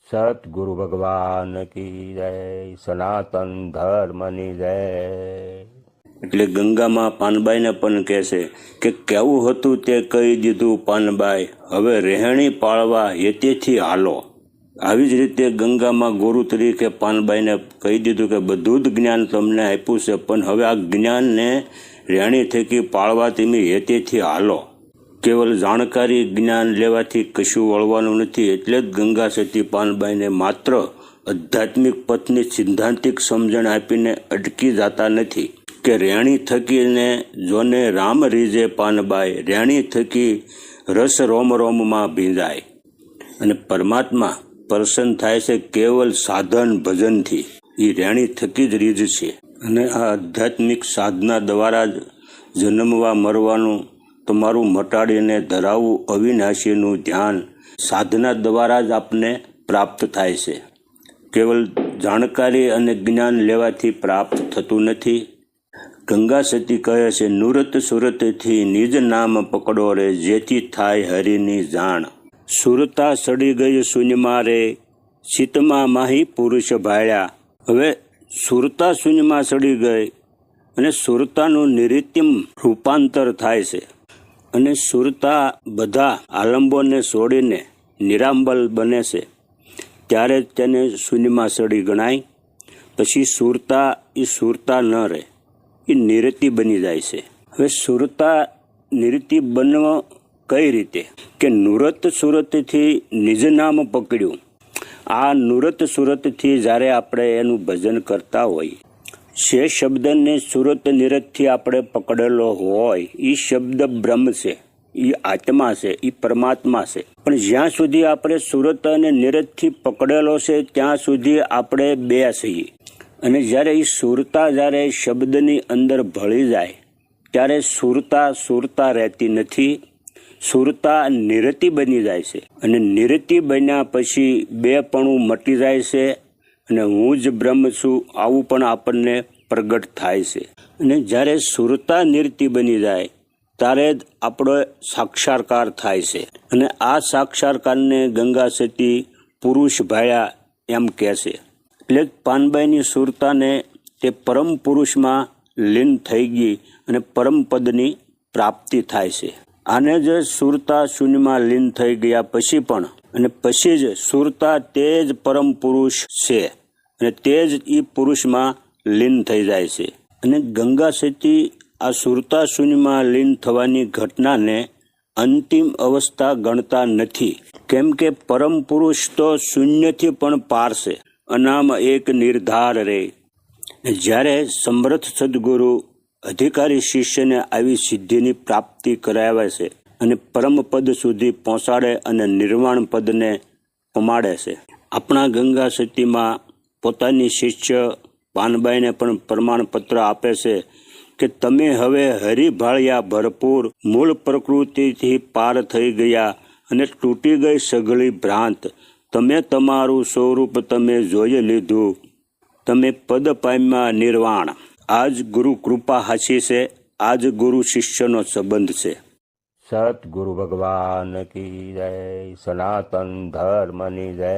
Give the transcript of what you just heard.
સતગુરુ ભગવાન કી જય, સનાતન ધર્મની જય। એટલે ગંગામાં પાનબાઈને પણ કહેશે કે કેવું હતું તે કહી દીધું પાનબાઈ, હવે રહેણી પાળવા હેતેથી હાલો। આવી જ રીતે ગંગામાં ગુરુ તરીકે પાનબાઈને કહી દીધું કે બધું જ જ્ઞાન તમને આપ્યું છે, પણ હવે આ જ્ઞાનને રહેણી થકી પાળવા તમે હેતેથી હાલો। કેવલ જાણકારી જ્ઞાન લેવાથી કશું વળવાનું નથી। એટલે જ ગંગા સતી પાનબાઈને માત્ર આધ્યાત્મિક પથની સિદ્ધાંતિક સમજણ આપીને અટકી જતા નથી કે રેણી થકીને જોને રામ રીઝે પાનબાઈ, રેણી થકી રસ રોમ રોમમાં ભીંજાય અને પરમાત્મા પ્રસન્ન થાય છે કેવલ સાધન ભજનથી। એ રેણી થકી જ રીઝ છે અને આ આધ્યાત્મિક સાધના દ્વારા જ જન્મવા મરવાનું તમારું મટાડીને ધરાવવું અવિનાશીનું ધ્યાન સાધના દ્વારા જ આપને પ્રાપ્ત થાય છે। કેવલ જાણકારી અને જ્ઞાન લેવાથી પ્રાપ્ત થતું નથી। ગંગા સતી કહે છે, નુરત સુરતથી નિજ નામ પકડો રે, જેથી થાય હરિની જાણ। સુરતા સડી ગઈ શૂન્યમાં રે, ચિત્તમાં માહી પુરુષ ભાળ્યા। હવે સુરતા શૂન્યમાં સડી ગઈ અને સુરતાનું નિરીત્યમ રૂપાંતર થાય છે અને સુરતા બધા આલંબોને છોડીને નિરાંબલ બને છે, ત્યારે તેને શૂન્યમાં સડી ગણાય। પછી સુરતા એ સુરતા ન રહે, એ નિરતિ બની જાય છે। હવે સુરતા નિરતિ બનવો કઈ રીતે કે નુરત સુરતથી નિજ નામ પકડ્યું। આ નુરત સુરતથી જ્યારે આપણે એનું ભજન કરતા હોઈએ, જે શબ્દને સુરત નિરતથી આપણે પકડેલો હોય, એ શબ્દ બ્રહ્મ છે, એ આત્મા છે, એ પરમાત્મા છે। પણ જ્યાં સુધી આપણે સુરત અને નિરતથી પકડેલો છે ત્યાં સુધી આપણે બે છીએ અને જ્યારે એ સુરતા જ્યારે શબ્દની અંદર ભળી જાય ત્યારે સુરતા રહેતી નથી, સુરતા નિરતિ બની જાય છે અને નિરતિ બન્યા પછી બેપણું મટી જાય છે અને હું જ બ્રહ્મ છું આવું પણ આપણને પ્રગટ થાય છે। અને જ્યારે સુરતા નિરતિ બની જાય ત્યારે જ આપણો સાક્ષાત્કાર થાય છે અને આ સાક્ષાત્કારને ગંગા સતી પુરુષ ભાળ્યા એમ કહે છે। એટલે જ પાનબાઈની સુરતાને તે પરમ પુરુષમાં લીન થઈ ગઈ અને પરમ પદની પ્રાપ્તિ થાય છે। આને જ સુરતા શૂન્યમાં લીન થઈ ગયા પછી પણ અને પછી જ સુરતા તે જ પરમ પુરુષ છે અને તે જ એ પુરુષમાં લીન થઈ જાય છે। અને ગંગા સતી આ સુરતા શૂન્યમાં લીન થવાની ઘટનાને અંતિમ અવસ્થા ગણતા નથી, કેમ કે પરમ પુરુષ તો શૂન્યથી પણ પાર છે, અનામ એક નિર્ધાર રે। જ્યારે સમર્થ સદગુરુ અધિકારી શિષ્યને આવી સિદ્ધિની પ્રાપ્તિ કરાવે છે અને પરમ પદ સુધી પહોંચાડે અને નિર્વાણ પદને પમાડે છે। આપણા ગંગા સતીમાં પોતાની શિષ્ય પાનબાઈને પણ પ્રમાણપત્ર આપે છે કે તમે હવે હરિભાળ્યા ભરપૂર, મૂળ પ્રકૃતિથી પાર થઈ ગયા અને તૂટી ગઈ સઘળી ભ્રાંત। તમે તમારું સ્વરૂપ તમે જોઈ લીધું, તમે પદ પામ્યા નિર્વાણ। આજ ગુરુ કૃપા હાચી છે, આજ ગુરુ શિષ્યનો સંબંધ છે। સતગુરુ ભગવાન કી જય, સનાતન ધર્મની જય।